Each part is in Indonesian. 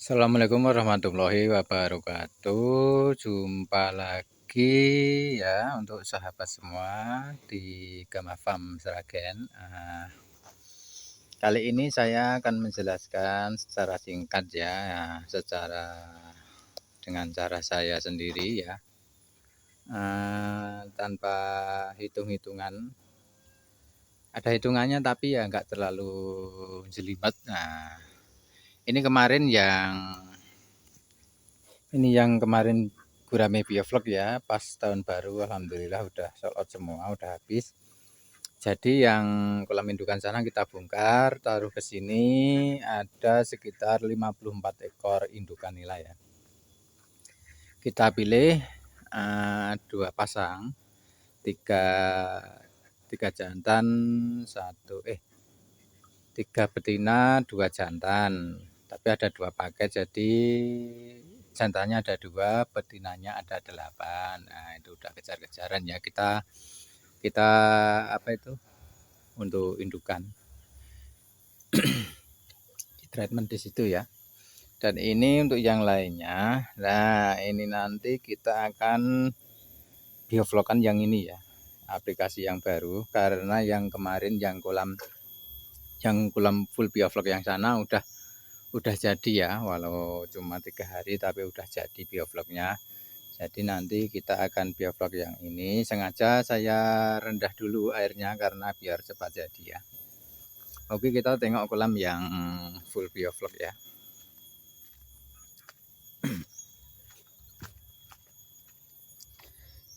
Assalamualaikum warahmatullahi wabarakatuh. Jumpa lagi ya untuk sahabat semua di Gama Farm Sragen. Kali ini saya akan menjelaskan secara singkat ya, secara dengan cara saya sendiri ya, tanpa hitung-hitungan. Ada hitungannya tapi ya nggak terlalu jelimet. Nah, ini kemarin Gurame Biovlog ya, pas tahun baru alhamdulillah udah sold out semua, udah habis. Jadi yang kolam indukan sana kita bongkar, taruh ke sini, ada sekitar 54 ekor indukan nila ya. Kita pilih 2 pasang, 3 jantan, 3 betina, 2 jantan. Tapi ada 2 paket, jadi jantannya ada 2, betinanya ada 8. Nah, itu udah kejar-kejaran ya, kita untuk indukan di treatment di situ ya. Dan ini untuk yang lainnya. Nah, ini nanti kita akan biovlogkan yang ini ya, aplikasi yang baru, karena yang kemarin yang kolam full biovlog yang sana udah jadi ya, walau cuma 3 hari tapi udah jadi biovlognya. Jadi nanti kita akan biovlog yang ini, sengaja saya rendah dulu airnya karena biar cepat jadi ya. Oke, kita tengok kolam yang full biovlog ya.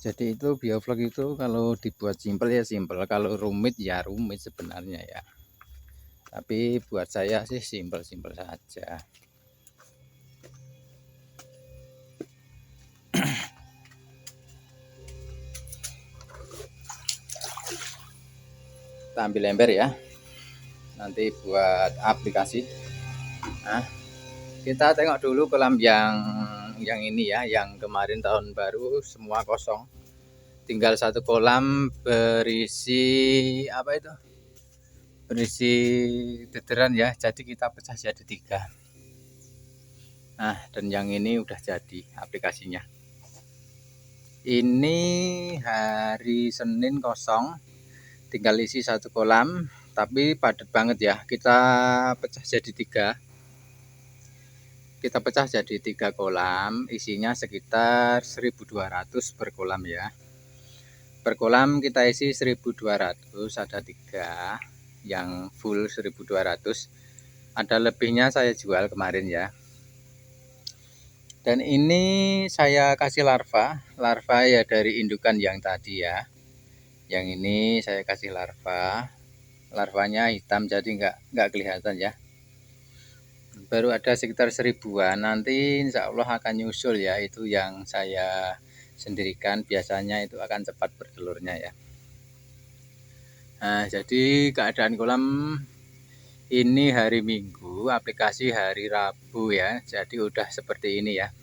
Jadi itu biovlog itu kalau dibuat simpel ya simpel, kalau rumit ya rumit sebenarnya ya. Tapi buat saya sih simpel-simpel saja. Kita ambil ember ya, nanti buat aplikasi. Nah, kita tengok dulu kolam yang ini ya, yang kemarin tahun baru semua kosong. Tinggal 1 kolam berisi berisi dederan ya, jadi kita pecah jadi 3. Nah, dan yang ini udah jadi aplikasinya. Ini hari Senin kosong, tinggal isi 1 kolam, tapi padat banget ya. Kita pecah jadi 3 kolam, isinya sekitar 1.200 per kolam ya. Per kolam kita isi 1.200, ada 3 yang full 1.200. Ada lebihnya saya jual kemarin ya. Dan ini saya kasih larva ya dari indukan yang tadi ya. Yang ini saya kasih larvanya hitam jadi nggak kelihatan ya. Baru ada sekitar 1.000-an, nanti insya Allah akan nyusul ya, itu yang saya sendirikan, biasanya itu akan cepat bertelurnya ya. Nah, jadi keadaan kolam ini hari Minggu, aplikasi hari Rabu ya, jadi udah seperti ini ya.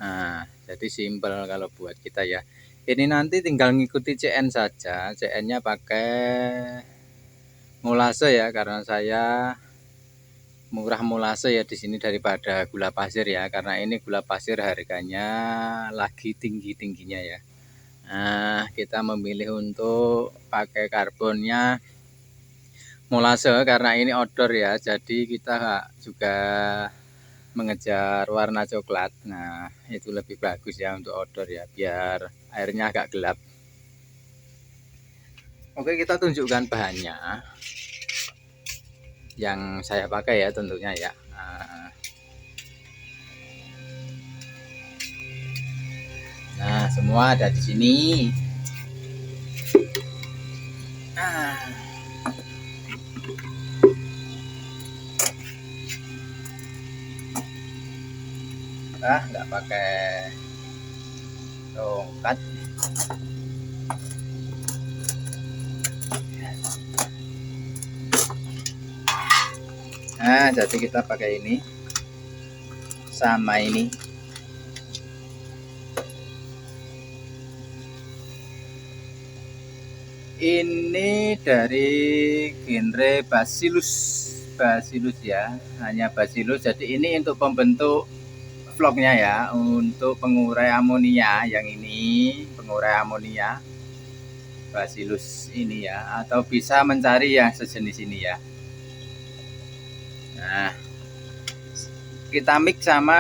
Nah, jadi simpel kalau buat kita ya. Ini nanti tinggal ngikuti CN saja, CN-nya pakai molase ya, karena saya murah molase ya di sini daripada gula pasir ya, karena ini gula pasir harganya lagi tinggi-tingginya ya. Nah, kita memilih untuk pakai karbonnya molase karena ini outdoor ya, jadi kita juga mengejar warna coklat. Nah, itu lebih bagus ya untuk outdoor ya, biar airnya agak gelap. Oke, kita tunjukkan bahannya yang saya pakai ya tentunya ya. Nah, semua ada di sini. Nggak pakai tongkat. Nah, jadi kita pakai ini sama ini. Ini dari genre Bacillus Bacillus ya, hanya Bacillus. Jadi ini untuk pembentuk vlognya ya, untuk pengurai amonia. Yang ini pengurai amonia Bacillus ini ya, atau bisa mencari yang sejenis ini ya. Nah, kita mix sama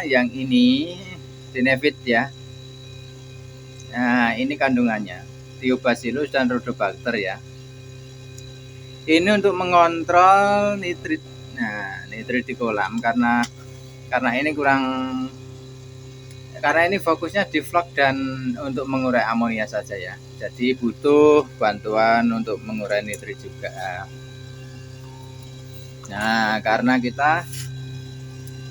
yang ini Denevit ya. Nah, ini kandungannya Thiobacillus dan Rhodobacter ya. Ini untuk mengontrol nitrit. Nah, nitrit di kolam karena ini kurang, karena ini fokusnya di vlog dan untuk mengurai amonia saja ya. Jadi butuh bantuan untuk mengurai nitrit juga. Nah, karena kita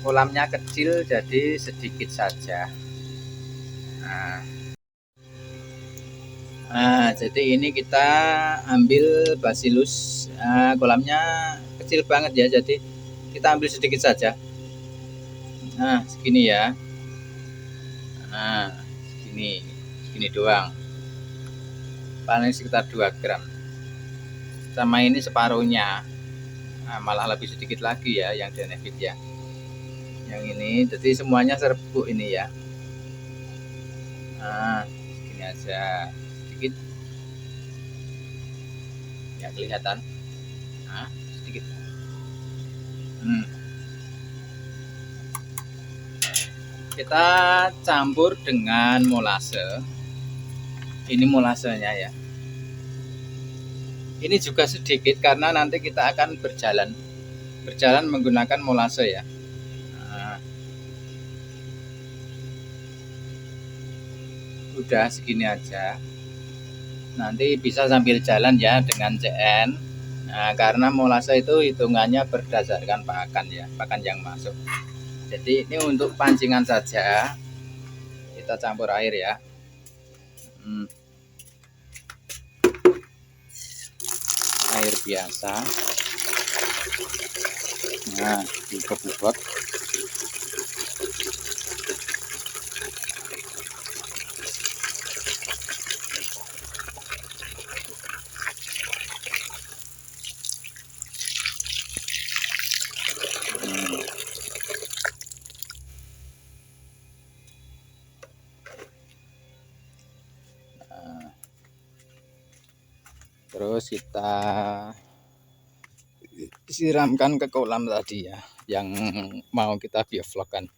kolamnya kecil jadi sedikit saja. Nah, jadi ini kita ambil Bacillus. Nah, kolamnya kecil banget ya, jadi kita ambil sedikit saja. Nah, segini ya. Nah, segini doang. Paling sekitar 2 gram. Sama ini separuhnya. Nah, malah lebih sedikit lagi ya yang Denevit ya. Yang ini, jadi semuanya serbuk ini ya. Nah, segini aja. Sedikit. Ya kelihatan. Nah, sedikit. Kita campur dengan molase. Ini molasenya ya. Ini juga sedikit karena nanti kita akan berjalan menggunakan molase ya. Nah, udah segini aja. Nanti bisa sambil jalan ya dengan CN. Nah, karena molase itu hitungannya berdasarkan pakan ya, pakan yang masuk. Jadi ini untuk pancingan saja. Kita campur air ya. Air biasa. Nah, diubek-ubek. Terus kita siramkan ke kolam tadi ya, yang mau kita biovlogkan.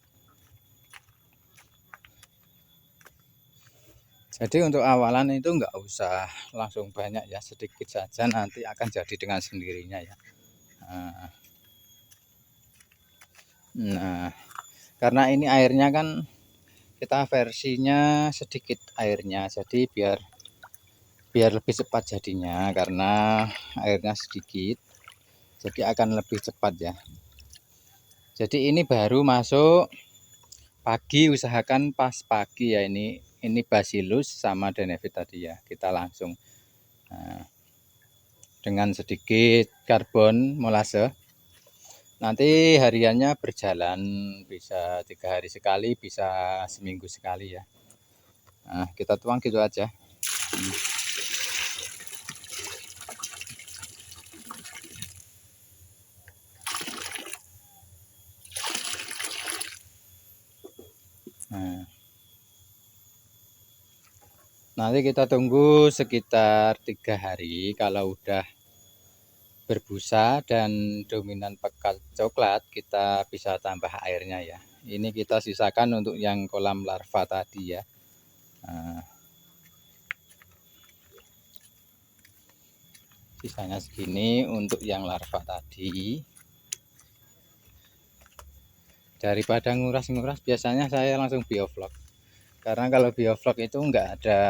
Jadi untuk awalan itu nggak usah langsung banyak ya, sedikit saja nanti akan jadi dengan sendirinya ya. Nah, karena ini airnya kan kita versinya sedikit airnya, jadi biar lebih cepat jadinya, karena airnya sedikit jadi akan lebih cepat ya. Jadi ini baru masuk pagi, usahakan pas pagi ya. Ini Bacillus sama Denevit tadi ya, kita langsung dengan sedikit karbon molase. Nanti hariannya berjalan, bisa 3 hari sekali, bisa seminggu sekali ya. Nah, kita tuang gitu aja. Nah, nanti kita tunggu sekitar 3 hari. Kalau udah berbusa dan dominan pekat coklat, kita bisa tambah airnya ya. Ini kita sisakan untuk yang kolam larva tadi ya. Nah, sisanya segini untuk yang larva tadi. Daripada nguras-nguras, biasanya saya langsung biovlog. Karena kalau biovlog itu enggak ada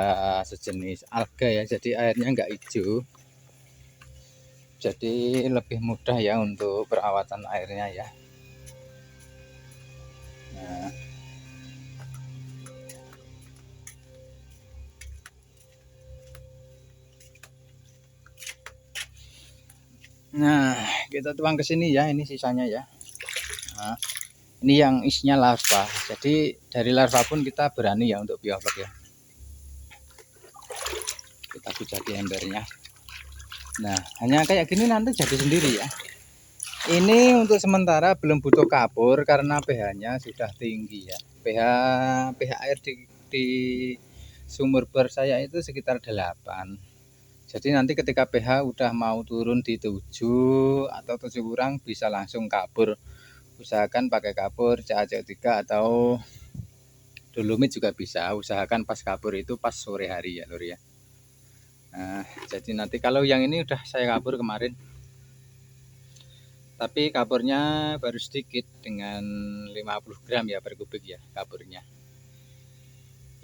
sejenis alga ya, jadi airnya enggak hijau. Jadi lebih mudah ya untuk perawatan airnya ya. Nah, kita tuang ke sini ya, ini sisanya ya. Nah, ini yang isinya larva. Jadi dari larva pun kita berani ya untuk biovlog ya. Kita pijaki embernya. Nah, hanya kayak gini nanti jadi sendiri ya. Ini untuk sementara belum butuh kapur karena pH-nya sudah tinggi ya. pH air di sumur bor saya itu sekitar 8. Jadi nanti ketika pH udah mau turun di 7 atau 7 kurang bisa langsung kapur. Usahakan pakai kapur CaCO3 atau dolomit juga bisa. Usahakan pas kapur itu pas sore hari ya Lur ya. Nah, jadi nanti kalau yang ini udah saya kapur kemarin, tapi kapurnya baru sedikit dengan 50 gram ya per kubik ya kapurnya.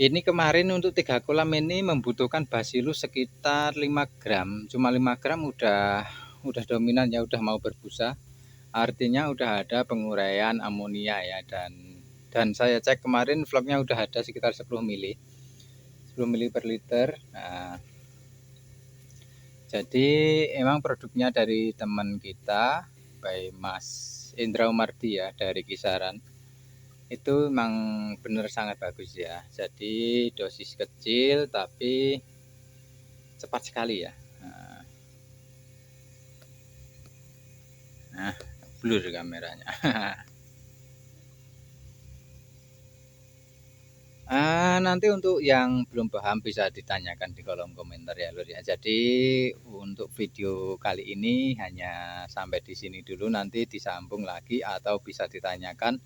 Ini kemarin untuk 3 kolam ini membutuhkan basilus sekitar 5 gram. Cuma 5 gram udah dominan ya, udah mau berbusa. Artinya udah ada penguraian amonia ya, dan saya cek kemarin vlognya udah ada sekitar 10 mili. 10 mili per liter. Nah, jadi emang produknya dari teman kita, by Mas Indra Umardi ya, dari Kisaran. Itu memang benar sangat bagus ya. Jadi dosis kecil tapi cepat sekali ya. Nah, blur kameranya. Nanti untuk yang belum paham bisa ditanyakan di kolom komentar ya Lur ya. Jadi untuk video kali ini hanya sampai di sini dulu, nanti disambung lagi atau bisa ditanyakan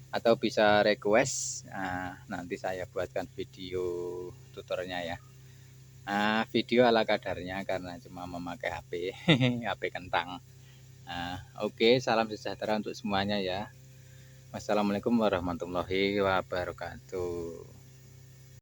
atau bisa request. Nanti saya buatkan video tutornya ya. Video ala kadarnya karena cuma memakai HP HP kentang. Oke, salam sejahtera untuk semuanya ya. Wassalamualaikum warahmatullahi wabarakatuh.